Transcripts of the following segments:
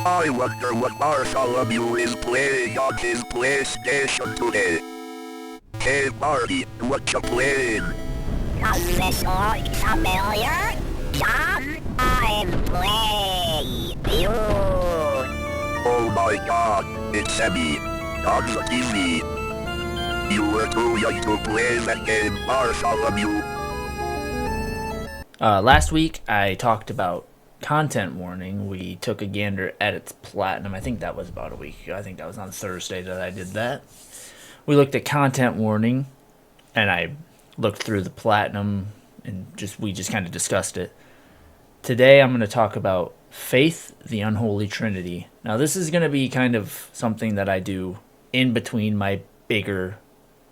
I wonder what Bartholomew is playing on his PlayStation today. Hey Marty, what you playing? Does this look familiar? John, I'm playing you. Oh my god, it's Emmy. On the TV. You were too young to play that game, Bartholomew. Last week I talked about content warning. We took a gander at its platinum. I think that was about a week ago. I think that was on Thursday that I did that. We looked at content warning, and I looked through the platinum, and we just kind of discussed it. Today I'm going to talk about Faith The Unholy Trinity. Now this is going to be kind of something that I do in between my bigger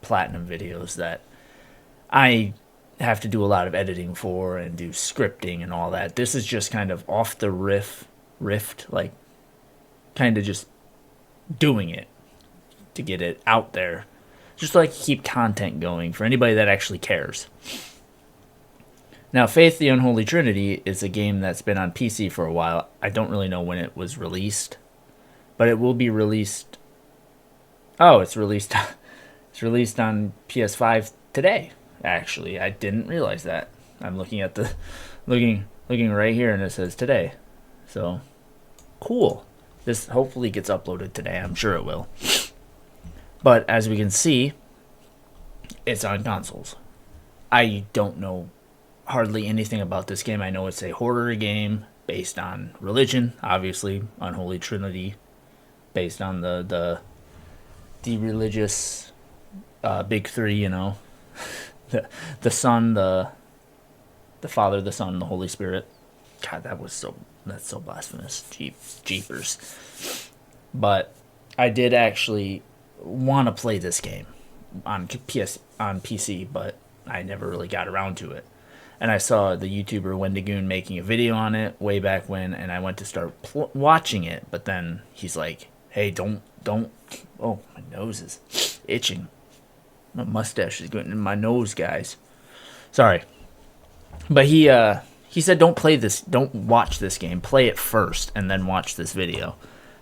platinum videos that I have to do a lot of editing for and do scripting and all that. This is just kind of off the rift, like kind of just doing it to get it out there, just to, like, keep content going for anybody that actually cares. Now, Faith The Unholy Trinity is a game that's been on PC for a while. I don't really know when it was released, but it will be released. Oh, it's released. It's released on PS5 today. Actually, I didn't realize that. I'm looking at the looking right here, and it says today. So cool. This hopefully gets uploaded today. I'm sure it will. But as we can see, it's on consoles. I don't know hardly anything about this game. I know it's a horror game based on religion, obviously, Unholy Trinity, based on the religious big three, you know. The Son, the Father, the Son, the Holy Spirit. God, that's so blasphemous. Jeepers. But I did actually want to play this game on PC, but I never really got around to it. And I saw the YouTuber Wendigoon making a video on it way back when, and I went to start watching it, but then he's like, "Hey, don't." Oh, my nose is itching. My mustache is getting in my nose, guys. Sorry. But he said, don't watch this game. Play it first and then watch this video.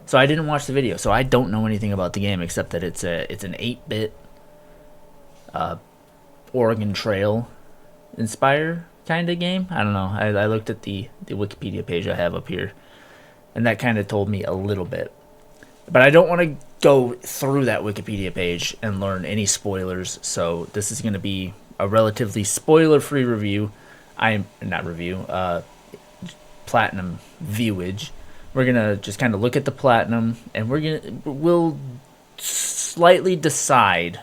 So I didn't watch the video, so I don't know anything about the game except that it's an 8-bit Oregon Trail inspire kind of game. I don't know. I looked at the Wikipedia page I have up here, and that kind of told me a little bit. But I don't want to go through that Wikipedia page and learn any spoilers, so this is going to be a relatively spoiler-free review. Platinum viewage. We're going to just kind of look at the platinum, and we'll slightly decide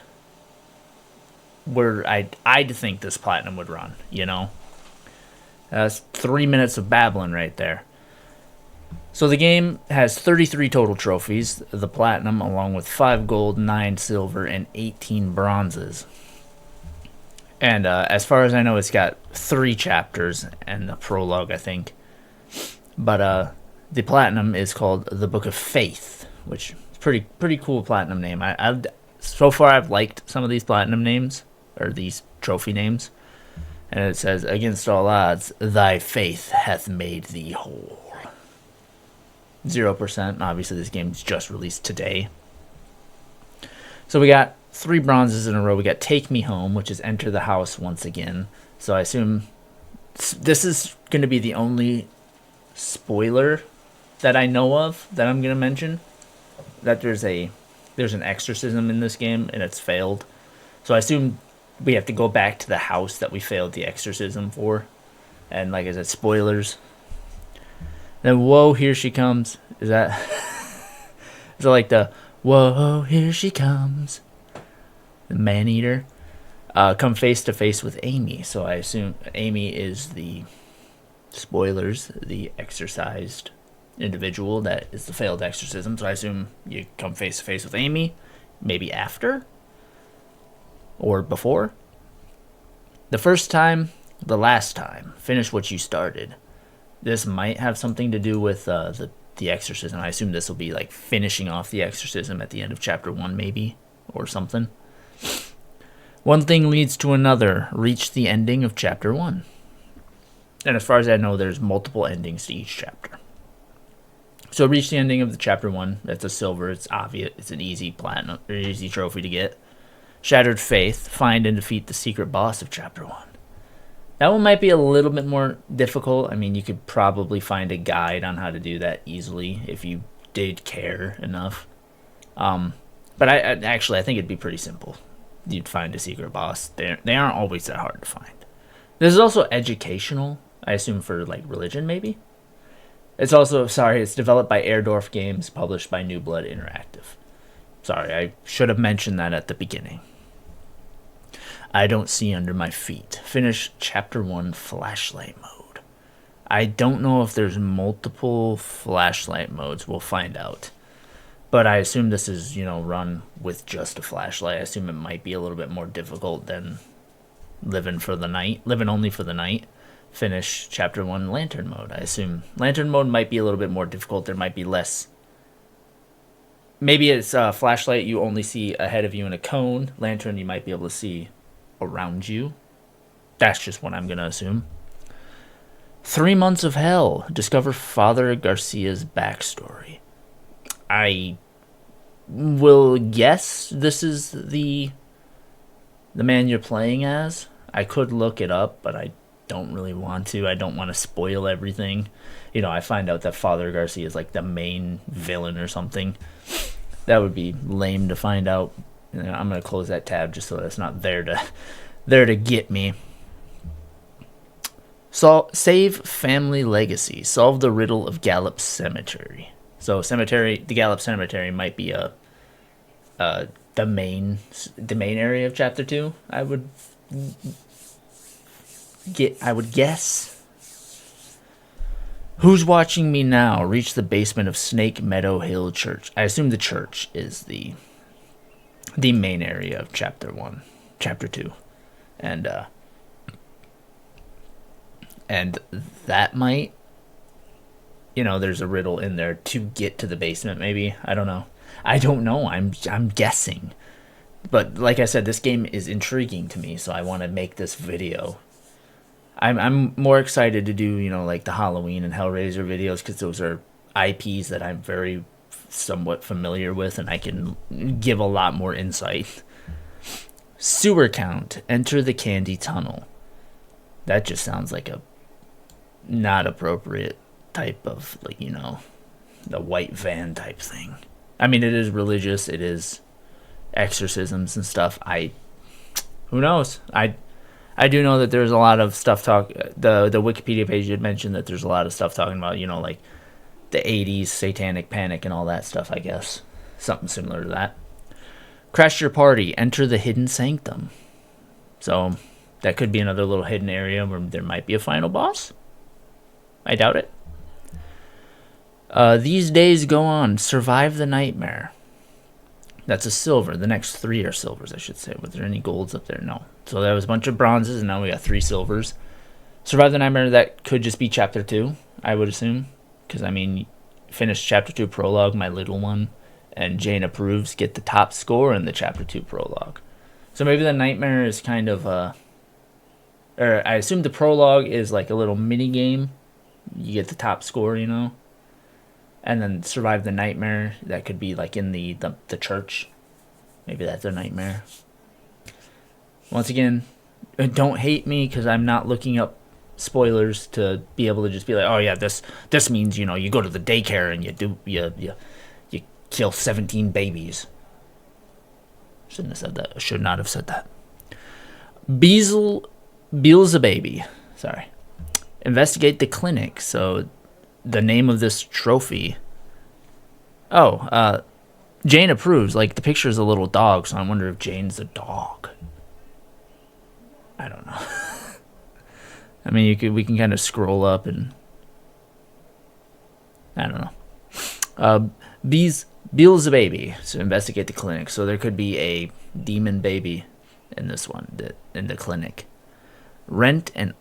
where I'd think this platinum would run, you know? That's 3 minutes of babbling right there. So the game has 33 total trophies, the platinum, along with 5 gold, 9 silver, and 18 bronzes. And as far as I know, it's got 3 chapters and the prologue, I think. But the platinum is called the Book of Faith, which is pretty cool platinum name. So far I've liked some of these platinum names, or these trophy names. And it says, "Against all odds, thy faith hath made thee whole." 0%. Obviously, this game's just released today. So we got 3 bronzes in a row. We got Take Me Home, which is Enter the House once again. So I assume this is going to be the only spoiler that I know of that I'm going to mention. That there's an exorcism in this game, and it's failed. So I assume we have to go back to the house that we failed the exorcism for. And like I said, spoilers. Then, whoa, here she comes. Is that like the, whoa, here she comes, the man-eater? Come face to face with Amy. So I assume Amy is the, spoilers, the exorcised individual that is the failed exorcism. So I assume you come face to face with Amy, maybe after or before. The first time, the last time. Finish what you started. This might have something to do with the exorcism. I assume this will be like finishing off the exorcism at the end of chapter 1, maybe, or something. One thing leads to another. Reach the ending of chapter 1. And as far as I know, there's multiple endings to each chapter. So reach the ending of the chapter 1. That's a silver. It's obvious. It's an easy platinum or easy trophy to get. Shattered Faith. Find and defeat the secret boss of chapter 1. That one might be a little bit more difficult. I mean, you could probably find a guide on how to do that easily if you did care enough. But I think it'd be pretty simple. You'd find a secret boss. They aren't always that hard to find. This is also educational, I assume for like religion maybe. It's developed by Airdorf Games, published by New Blood Interactive. Sorry, I should have mentioned that at the beginning. I don't see under my feet. Finish chapter 1 flashlight mode. I don't know if there's multiple flashlight modes. We'll find out. But I assume this is, run with just a flashlight. I assume it might be a little bit more difficult than living only for the night. Finish chapter 1 lantern mode. I assume lantern mode might be a little bit more difficult. There might be less. Maybe it's a flashlight you only see ahead of you in a cone. Lantern you might be able to see around you. That's just what I'm going to assume. 3 months of hell. Discover Father Garcia's backstory. I will guess this is the man you're playing as. I could look it up, but I don't really want to. I don't want to spoil everything. I find out that Father Garcia is like the main villain or something. That would be lame to find out. I'm going to close that tab just so that it's not there to get me. Save family legacy. Solve the riddle of Gallup Cemetery. So the Gallup Cemetery might be the main area of chapter 2. I would guess. Who's watching me now? Reach the basement of Snake Meadow Hill Church. I assume the church is the main area of chapter 2, and that might. There's a riddle in there to get to the basement, maybe. I don't know. I'm guessing. But like I said, this game is intriguing to me, so I want to make this video. I'm more excited to do, like the Halloween and Hellraiser videos, because those are IPs that I'm very somewhat familiar with, and I can give a lot more insight. Sewer count. Enter the candy tunnel. That just sounds like a not appropriate type of, the white van type thing. I mean, it is religious. It is exorcisms and stuff. Who knows? I do know that there's a lot of stuff the Wikipedia page did mention that there's a lot of stuff talking about, like the 80s satanic panic and all that stuff, I guess. Something similar to that. Crash your party. Enter the hidden sanctum. So that could be another little hidden area where there might be a final boss. I doubt it. These days go on. Survive the nightmare. That's a silver. The next 3 are silvers, I should say. Was there any golds up there? No. So there was a bunch of bronzes, and now we got 3 silvers. Survive the nightmare, that could just be chapter 2, I would assume. Because, finish chapter 2 prologue, my little one, and Jane approves, get the top score in the chapter 2 prologue. So maybe the nightmare is kind of or I assume the prologue is like a little mini game. You get the top score, and then survive the nightmare. That could be like in the church. Maybe that's a nightmare. Once again, don't hate me because I'm not looking up spoilers to be able to just be like, oh yeah, this means you go to the daycare and you kill 17 babies. Shouldn't have said that. Should not have said that. Beelzebaby. Sorry. Investigate the clinic. So the name of this trophy. Jane approves. Like the picture is a little dog, so I wonder if Jane's a dog. I don't know. We can kind of scroll up and I don't know. Beelzebaby. So investigate the clinic. So there could be a demon baby in this one, in the clinic. Rent and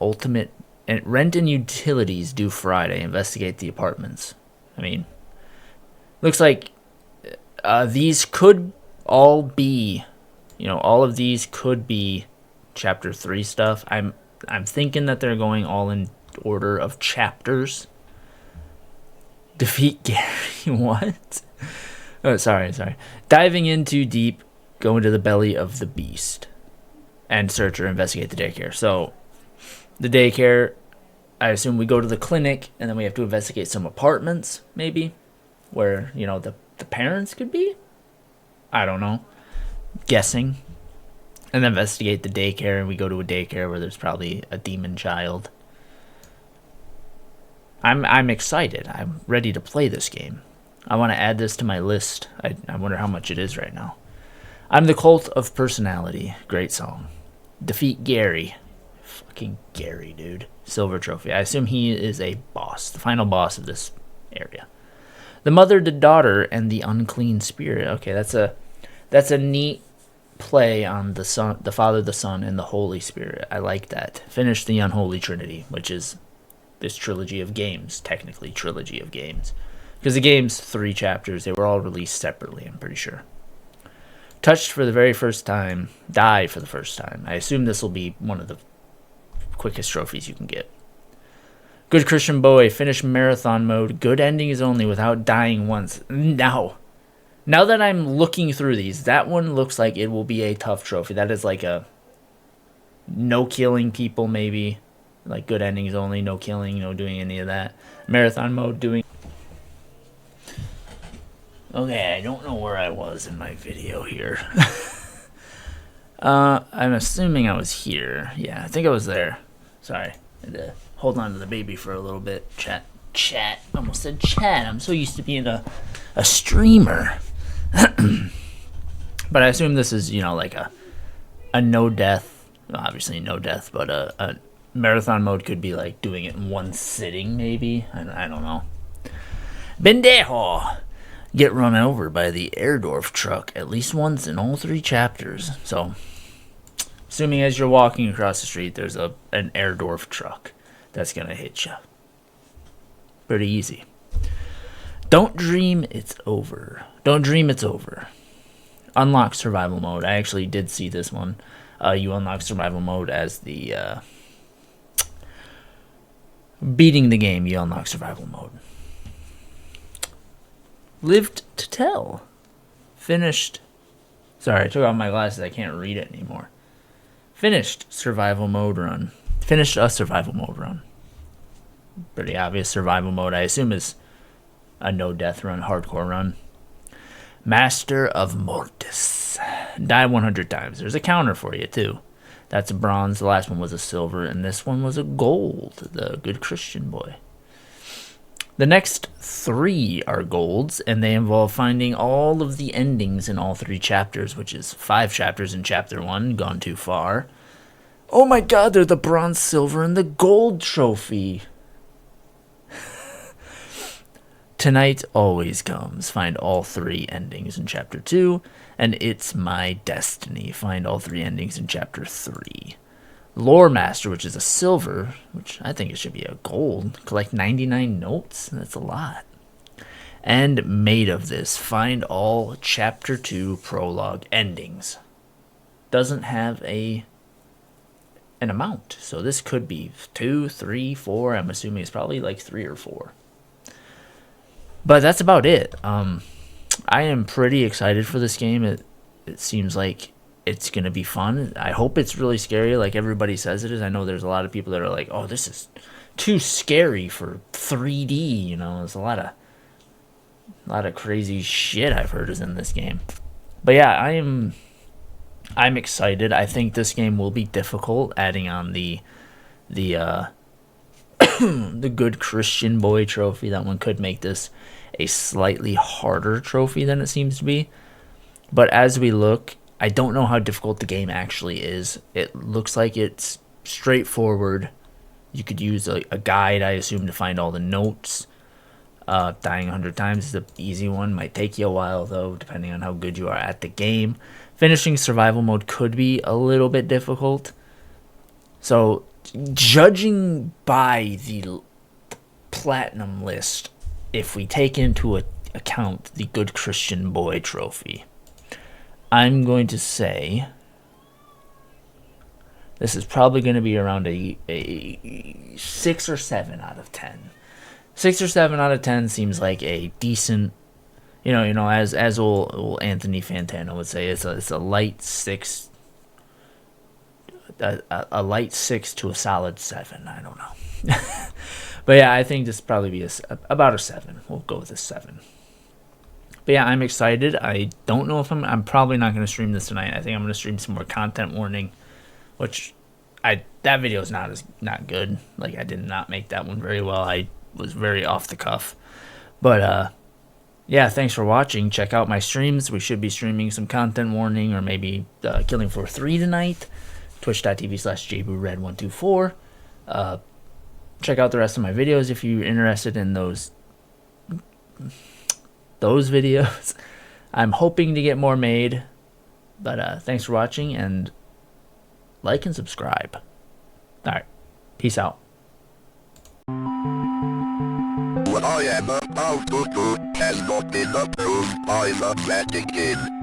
utilities due Friday. Investigate the apartments. Looks like these could all be, all of these could be chapter 3 stuff. I'm thinking that they're going all in order of chapters. Defeat Gary. What? Oh, sorry. Diving in too deep, go into the belly of the beast, and search or investigate the daycare. So, the daycare, I assume we go to the clinic, and then we have to investigate some apartments, maybe, where, the parents could be? I don't know. Guessing. And then investigate the daycare, and we go to a daycare where there's probably a demon child. I'm excited. I'm ready to play this game. I want to add this to my list. I wonder how much it is right now. I'm the Cult of Personality. Great song. Defeat Gary. Fucking Gary, dude. Silver trophy. I assume he is a boss. The final boss of this area. The Mother, the Daughter, and the Unclean Spirit. Okay, that's a neat play on the Son, the Father, the Son, and the Holy Spirit. I like that. Finish the Unholy Trinity, which is this trilogy of games. Technically, trilogy of games. Because the game's 3 chapters. They were all released separately, I'm pretty sure. Touched for the very first time. Die for the first time. I assume this will be one of the quickest trophies you can get. Good Christian Boy. Finish marathon mode. Good endings only without dying once. Now that I'm looking through these, that one looks like it will be a tough trophy. That is like a no killing people maybe. Like good endings only. No killing. No doing any of that. Marathon mode doing... Okay, I don't know where I was in my video here. I'm assuming I was here. Yeah, I think I was there. Sorry. I had to hold on to the baby for a little bit. Chat. Almost said chat. I'm so used to being a streamer. But I assume this is, like a no death. Obviously no death, but a marathon mode could be like doing it in one sitting maybe. I don't know. Bendejo. Get run over by the Airdorf truck at least once in all 3 chapters. So, assuming as you're walking across the street, there's an Airdorf truck that's going to hit you. Pretty easy. Don't dream it's over. Don't dream it's over. Unlock survival mode. I actually did see this one. You unlock survival mode as the... beating the game, you unlock survival mode. Lived to tell. Finished. Sorry, I took off my glasses. I can't read it anymore. Finished survival mode run. Finished a survival mode run. Pretty obvious survival mode, I assume, is a no death run, hardcore run. Master of Mortis. Die 100 times. There's a counter for you, too. That's a bronze. The last one was a silver, and this one was a gold. The Good Christian Boy. The next 3 are golds, and they involve finding all of the endings in all 3 chapters, which is 5 chapters in chapter 1, gone too far. Oh my god, they're the bronze, silver, and the gold trophy. Tonight always comes. Find all 3 endings in chapter 2, and It's My Destiny. Find all 3 endings in chapter 3. Lore Master, which is a silver, which I think it should be a gold. Collect 99 notes? That's a lot. And Made of This. Find all Chapter 2 prologue endings. Doesn't have an amount. So this could be 2, 3, 4. I'm assuming it's probably like 3 or 4. But that's about it. I am pretty excited for this game. It seems like it's going to be fun. I hope it's really scary like everybody says it is. I know there's a lot of people that are like, oh, this is too scary for 3D. There's a lot of crazy shit I've heard is in this game. But yeah, I'm excited. I think this game will be difficult, adding on the the Good Christian Boy trophy. That one could make this a slightly harder trophy than it seems to be. But as we look, I don't know how difficult the game actually is. It looks like it's straightforward. You could use a guide, I assume, to find all the notes. Dying 100 times is an easy one. Might take you a while, though, depending on how good you are at the game. Finishing survival mode could be a little bit difficult. So, judging by the platinum list, if we take into account the Good Christian Boy trophy, I'm going to say this is probably going to be around a 6 or 7 out of 10. 6 or 7 out of 10 seems like a decent, as old Anthony Fantano would say, it's a light 6, a light 6 to a solid 7. I don't know. But yeah, I think this probably be about a 7. We'll go with a 7. But yeah, I'm excited. I don't know if I'm probably not going to stream this tonight. I think I'm going to stream some more content warning, which that video is not good. Like, I did not make that one very well. I was very off the cuff. But yeah, thanks for watching. Check out my streams. We should be streaming some content warning or maybe Killing Floor 3 tonight. Twitch.tv/jboorad124. Check out the rest of my videos if you're interested in those videos. I'm hoping to get more made. But thanks for watching, and like and subscribe. Alright, peace out. What I am about to do has not been approved by the Vatican.